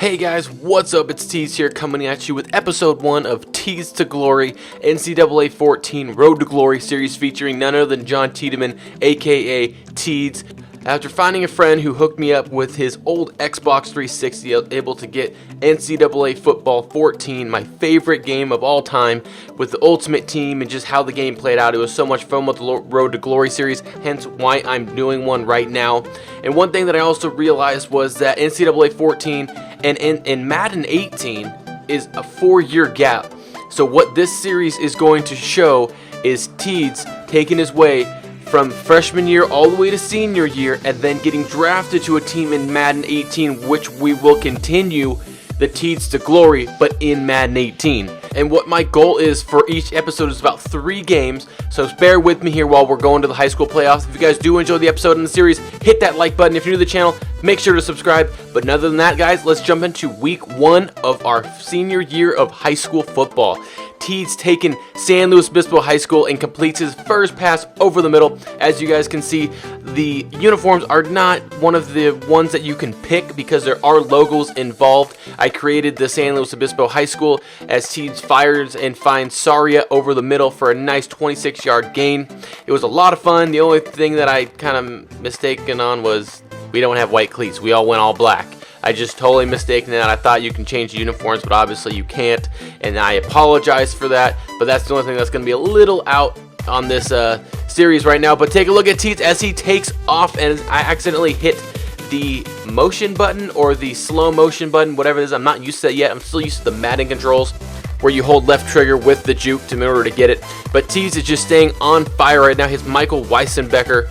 Hey guys, what's up? It's TIEDS here coming at you with episode 1 of TIEDS to Glory NCAA 14 Road to Glory series featuring none other than John Tiedemann, aka TIEDS. After finding a friend who hooked me up with his old Xbox 360, I was able to get NCAA Football 14, my favorite game of all time, with the Ultimate Team and just how the game played out. It was so much fun with the Road to Glory series, hence why I'm doing one right now. And one thing that I also realized was that NCAA 14 and in Madden 18 is a 4-year gap. So what this series is going to show is TIEDS taking his way from freshman year all the way to senior year and then getting drafted to a team in Madden 18, which we will continue the TIEDS to Glory, but in Madden 18. And what my goal is for each episode is about 3 games, so bear with me here while we're going to the high school playoffs. If you guys do enjoy the episode in the series, hit that like button. If you're new to the channel, make sure to subscribe. But other than that, guys, let's jump into week 1 of our senior year of high school football. TIEDS taking San Luis Obispo High School and completes his first pass over the middle. As you guys can see, the uniforms are not one of the ones that you can pick because there are logos involved. I created the San Luis Obispo High School as TIEDS fires and finds Saria over the middle for a nice 26-yard gain. It was a lot of fun. The only thing that I kind of mistaken on was we don't have white cleats. We all went all black. I just totally mistaken that. I thought you can change the uniforms, but obviously you can't, and I apologize for that. But that's the only thing that's going to be a little out on this series right now. But take a look at TIEDS as he takes off, and I accidentally hit the motion button or the slow motion button, whatever it is. I'm not used to that yet. I'm still used to the Madden controls where you hold left trigger with the juke in order to get it. But TIEDS is just staying on fire right now. His Michael Weisbecker,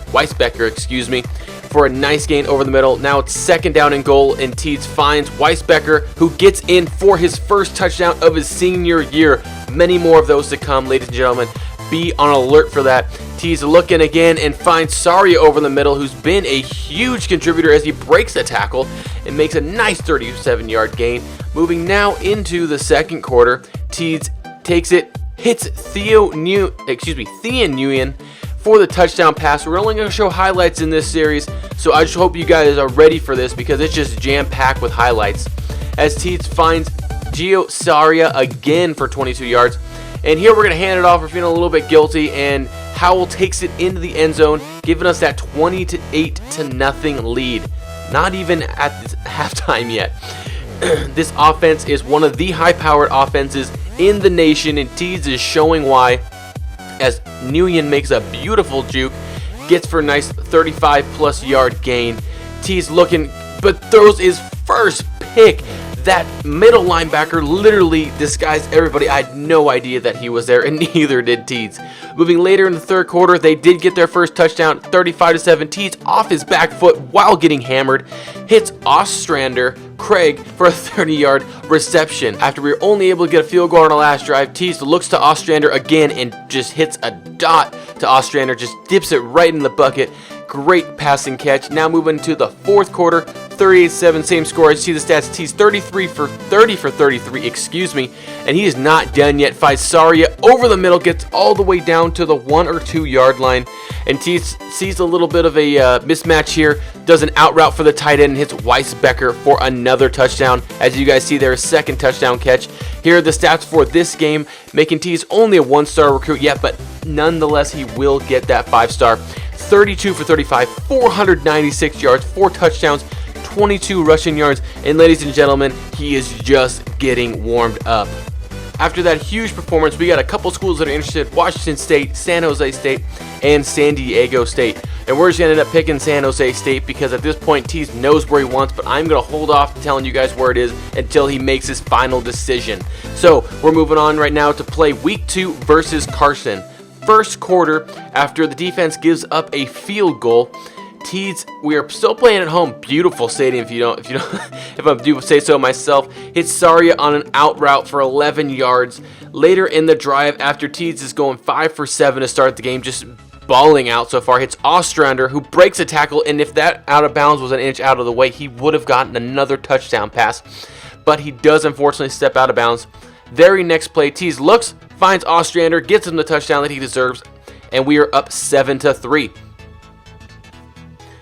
for a nice gain over the middle. Now it's second down and goal, and TIEDS finds Weisbecker, who gets in for his first touchdown of his senior year. Many more of those to come, ladies and gentlemen. Be on alert for that. TIEDS looking again and finds Saria over the middle, who's been a huge contributor as he breaks the tackle and makes a nice 37-yard gain. Moving now into the second quarter, TIEDS takes it, hits Thean Nguyen for the touchdown pass. We're only going to show highlights in this series, so I just hope you guys are ready for this because it's just jam-packed with highlights. As TIEDS finds Gio Saria again for 22 yards. And here we're going to hand it off. We're feeling a little bit guilty, and Howell takes it into the end zone, giving us that 28-0 lead. Not even at halftime yet. This offense is one of the high-powered offenses in the nation, and TIEDS is showing why, as Nguyen makes a beautiful juke, gets for a nice 35-plus yard gain. TIEDS looking, but throws his first pick. That middle linebacker literally disguised everybody. I had no idea that he was there, and neither did TIEDS. Moving later in the third quarter, they did get their first touchdown, 35-7. TIEDS off his back foot while getting hammered, hits Ostrander Craig for a 30-yard reception. After we were only able to get a field goal on the last drive, TIEDS looks to Ostrander again and just hits a dot to Ostrander, just dips it right in the bucket. Great passing catch. Now moving to the fourth quarter, 38-7, same score. As you see the stats, TIEDS 33 for 33, and he is not done yet. Finds Saria over the middle, gets all the way down to the 1 or 2 yard line, and TIEDS sees a little bit of a mismatch here, does an out route for the tight end and hits Weisbecker for another touchdown. As you guys see there, a second touchdown catch. Here are the stats for this game, making TIEDS only a 1-star recruit yet, but nonetheless he will get that 5-star. 32 for 35, 496 yards, 4 touchdowns, 22 rushing yards, and ladies and gentlemen, he is just getting warmed up. After that huge performance, we got a couple schools that are interested: Washington State, San Jose State, and San Diego State. And we're just going to end up picking San Jose State because at this point, TIEDS knows where he wants, but I'm going to hold off telling you guys where it is until he makes his final decision. So we're moving on right now to play Week 2 versus Carson. First quarter, after the defense gives up a field goal, TIEDS, we are still playing at home. Beautiful stadium, if I do say so myself. Hits Saria on an out route for 11 yards. Later in the drive, after TIEDS is going 5 for 7 to start the game, just balling out so far, hits Ostrander, who breaks a tackle, and if that out of bounds was an inch out of the way, he would have gotten another touchdown pass. But he does unfortunately step out of bounds. Very next play, TIEDS looks, finds Ostrander, gets him the touchdown that he deserves, and we are up 7-3.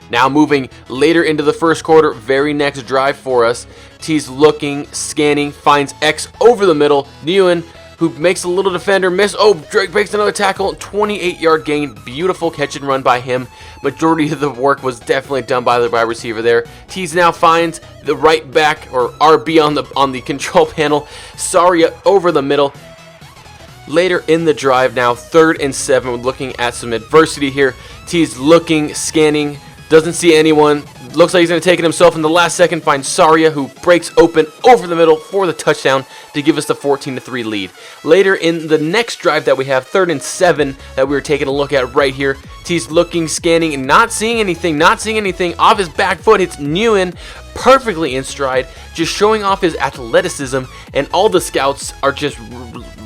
Now moving later into the first quarter, very next drive for us. T's looking, scanning, finds X over the middle. Nguyen, who makes a little defender miss. Oh, Drake breaks another tackle. 28-yard gain. Beautiful catch and run by him. Majority of the work was definitely done by the wide receiver there. T's now finds the right back, or RB on the control panel. Saria over the middle. Later in the drive now, 3rd and 7. We're looking at some adversity here. T's looking, scanning, doesn't see anyone. Looks like he's going to take it himself in the last second. Finds Saria, who breaks open over the middle for the touchdown to give us the 14-3 lead. Later in the next drive that we have, 3rd and 7, that we were taking a look at right here. T's looking, scanning, and not seeing anything. Off his back foot, hits Nguyen perfectly in stride, just showing off his athleticism, and all the scouts are just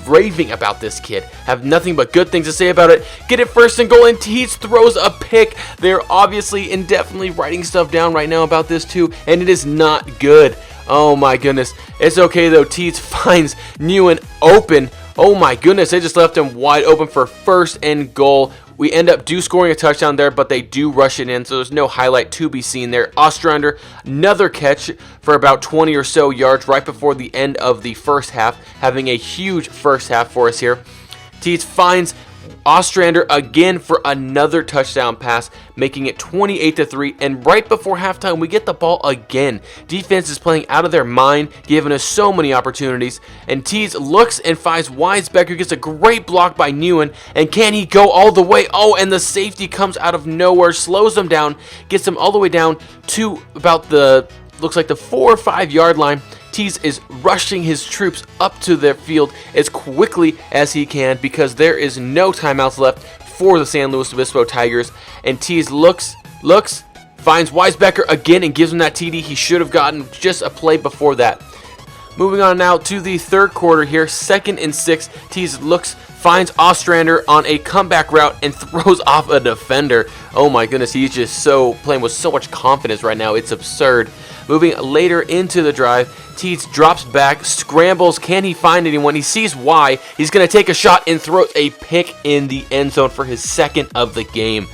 raving about this kid. Have nothing but good things to say about it. Get it 1st and goal, and TIEDS throws a pick. They're obviously and definitely writing stuff down right now about this too, and it is not good. Oh my goodness. It's okay though. TIEDS finds Nguyen open. Oh my goodness, they just left him wide open for 1st and goal. We end up scoring a touchdown there, but they do rush it in, so there's no highlight to be seen there. Ostrander, another catch for about 20 or so yards right before the end of the first half, having a huge first half for us here. TIEDS finds Ostrander again for another touchdown pass, making it 28-3, and right before halftime we get the ball again. Defense is playing out of their mind, giving us so many opportunities, and TIEDS looks and finds Weisbecker, gets a great block by Nguyen, and can he go all the way? Oh, and the safety comes out of nowhere, slows him down, gets him all the way down to about the, looks like the 4 or 5 yard line. TIEDS is rushing his troops up to their field as quickly as he can because there is no timeouts left for the San Luis Obispo Tigers. And TIEDS looks, finds Weisbecker again and gives him that TD he should have gotten just a play before that. Moving on now to the 3rd quarter here, 2nd and 6. TIEDS looks, finds Ostrander on a comeback route and throws off a defender. Oh my goodness, he's just so playing with so much confidence right now. It's absurd. Moving later into the drive, TIEDS drops back, scrambles. Can he find anyone? He sees Y. He's going to take a shot and throws a pick in the end zone for his 2nd of the game.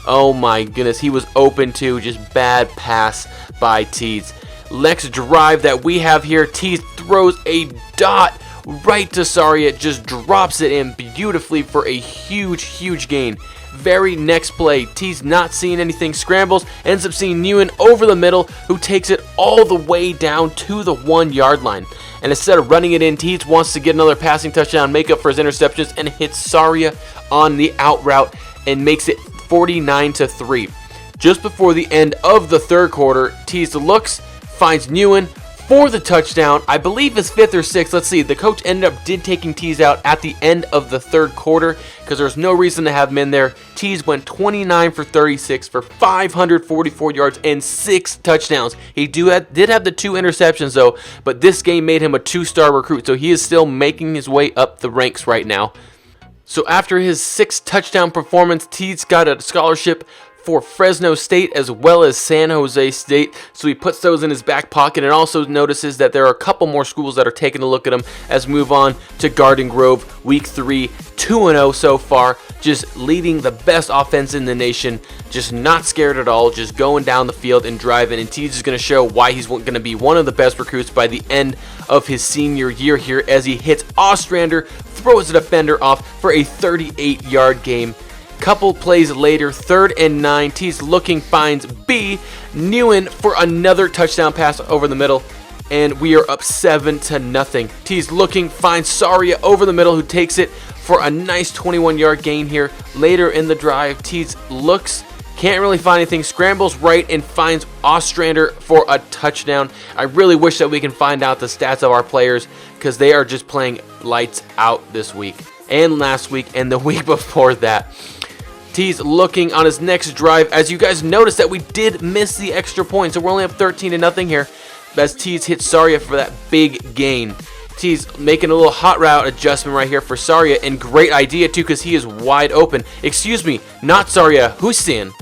Oh my goodness, he was open to, just bad pass by TIEDS. Next drive that we have here, TIEDS throws a dot right to Saria, just drops it in beautifully for a huge gain. Very next play, TIEDS not seeing anything, scrambles, ends up seeing Nguyen over the middle, who takes it all the way down to the 1 yard line. And instead of running it in, TIEDS wants to get another passing touchdown, make up for his interceptions, and hits Saria on the out route and makes it 49-3. Just before the end of the 3rd quarter, TIEDS looks, finds Nguyen for the touchdown. I believe it's 5th or 6th. Let's see. The coach ended up taking TIEDS out at the end of the 3rd quarter because there was no reason to have him in there. TIEDS went 29 for 36 for 544 yards and 6 touchdowns. He did have the 2 interceptions though, but this game made him a 2-star recruit, so he is still making his way up the ranks right now. So after his 6th touchdown performance, TIEDS got a scholarship for Fresno State as well as San Jose State, so he puts those in his back pocket and also notices that there are a couple more schools that are taking a look at him as we move on to Garden Grove. Week 3, 2-0 so far, just leading the best offense in the nation, just not scared at all, just going down the field and driving, and TIEDS is going to show why he's going to be one of the best recruits by the end of his senior year here as he hits Ostrander, throws the defender off for a 38-yard gain. Couple plays later, 3rd and 9, TIEDS looking, finds B. Nguyen for another touchdown pass over the middle, and we are up 7-0. TIEDS looking, finds Saria over the middle, who takes it for a nice 21-yard gain here. Later in the drive, TIEDS looks, can't really find anything, scrambles right and finds Ostrander for a touchdown. I really wish that we can find out the stats of our players because they are just playing lights out this week and last week and the week before that. TIEDS looking on his next drive. As you guys noticed that we did miss the extra point, so we're only up 13-0 here as TIEDS hits Saria for that big gain. TIEDS making a little hot route adjustment right here for Saria, and great idea too because he is wide open. Excuse me, not Saria, Hussein,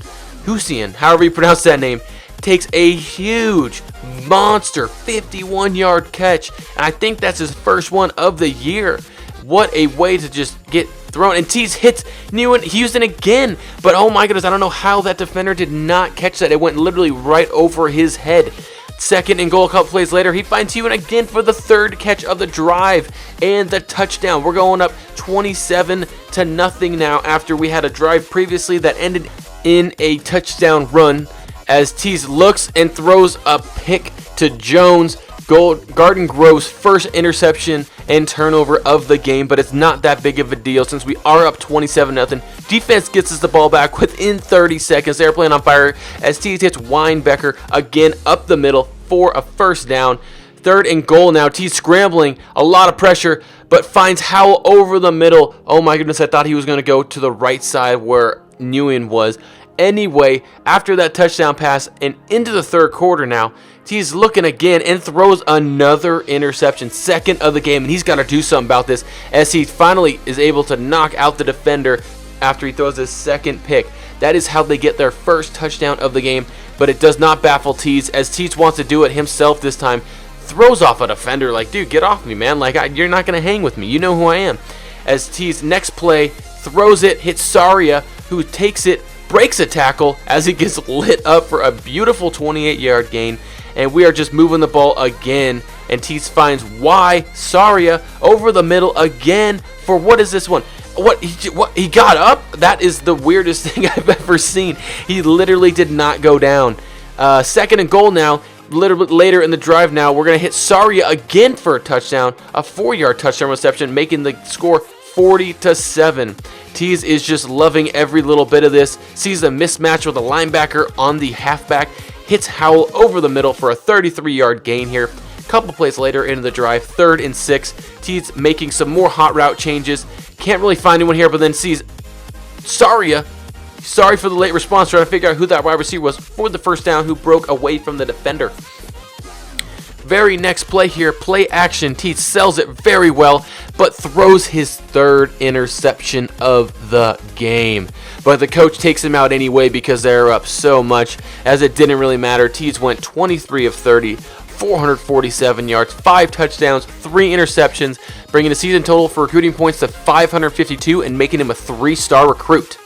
however you pronounce that name, takes a huge monster 51-yard catch, and I think that's his first one of the year. What a way to just get thrown, and Teeds hits Houston again. But oh my goodness, I don't know how that defender did not catch that. It went literally right over his head. Second and goal, a couple plays later, he finds Hewitt again for the third catch of the drive and the touchdown. We're going up 27-0 now after we had a drive previously that ended in a touchdown run, as Teeds looks and throws a pick to Jones. Garden Grove's first interception and turnover of the game, but it's not that big of a deal since we are up 27-0. Defense gets us the ball back within 30 seconds. They're playing on fire as Teeds hits Weinbecker again up the middle for a first down. Third and goal now. Teeds scrambling, a lot of pressure, but finds Howell over the middle. Oh my goodness, I thought he was going to go to the right side where Nguyen was. Anyway, after that touchdown pass and into the third quarter now, Teeds looking again and throws another interception, second of the game, and he's got to do something about this as he finally is able to knock out the defender after he throws his second pick. That is how they get their first touchdown of the game, but it does not baffle Teeds as Teeds wants to do it himself this time. Throws off a defender like, dude, get off me, man. Like, you're not going to hang with me. You know who I am. As Teeds next play throws it, hits Saria, who takes it, breaks a tackle as he gets lit up for a beautiful 28-yard gain. And we are just moving the ball again. And Teeds finds Saria over the middle again for what is this one? What he got up? That is the weirdest thing I've ever seen. He literally did not go down. Second and goal now. A little bit later in the drive now, we're going to hit Saria again for a touchdown. A 4-yard touchdown reception, making the score 40-7. Teeds is just loving every little bit of this. Sees the mismatch with the linebacker on the halfback. Hits Howell over the middle for a 33-yard gain here. A couple plays later into the drive, 3rd and 6. Teeds making some more hot route changes. Can't really find anyone here, but then sees Saria. Sorry for the late response, trying to figure out who that wide receiver was for the first down, who broke away from the defender. Very next play here, play action. Teeds sells it very well, but throws his 3rd interception of the game. But the coach takes him out anyway because they're up so much, as it didn't really matter. Teeds went 23 of 30, 447 yards, 5 touchdowns, 3 interceptions, bringing the season total for recruiting points to 552 and making him a 3-star recruit.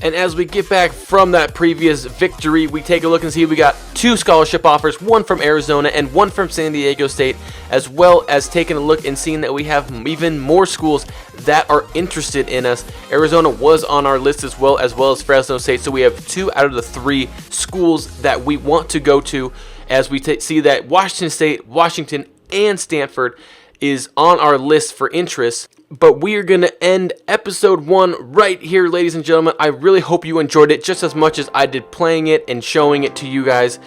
And as we get back from that previous victory, we take a look and see we got 2 scholarship offers, one from Arizona and one from San Diego State, as well as taking a look and seeing that we have even more schools that are interested in us. Arizona was on our list as well as Fresno State, so we have 2 out of the 3 schools that we want to go to, as we see that Washington State, Washington, and Stanford is on our list for interest. But we are going to end episode 1 right here, ladies and gentlemen. I really hope you enjoyed it just as much as I did playing it and showing it to you guys.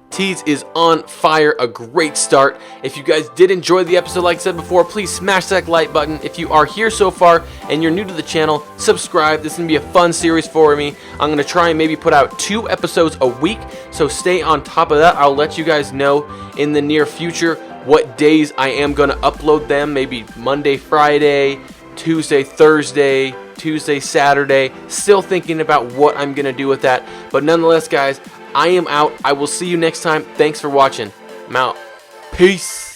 Teeds is on fire, a great start. If you guys did enjoy the episode, like I said before, please smash that like button. If you are here so far and you're new to the channel, subscribe. This is going to be a fun series for me. I'm going to try and maybe put out 2 episodes a week, so stay on top of that. I'll let you guys know in the near future what days I am going to upload them. Maybe Monday, Friday, Tuesday, Thursday, Tuesday, Saturday. Still thinking about what I'm going to do with that. But nonetheless, guys, I am out. I will see you next time. Thanks for watching. I'm out. Peace.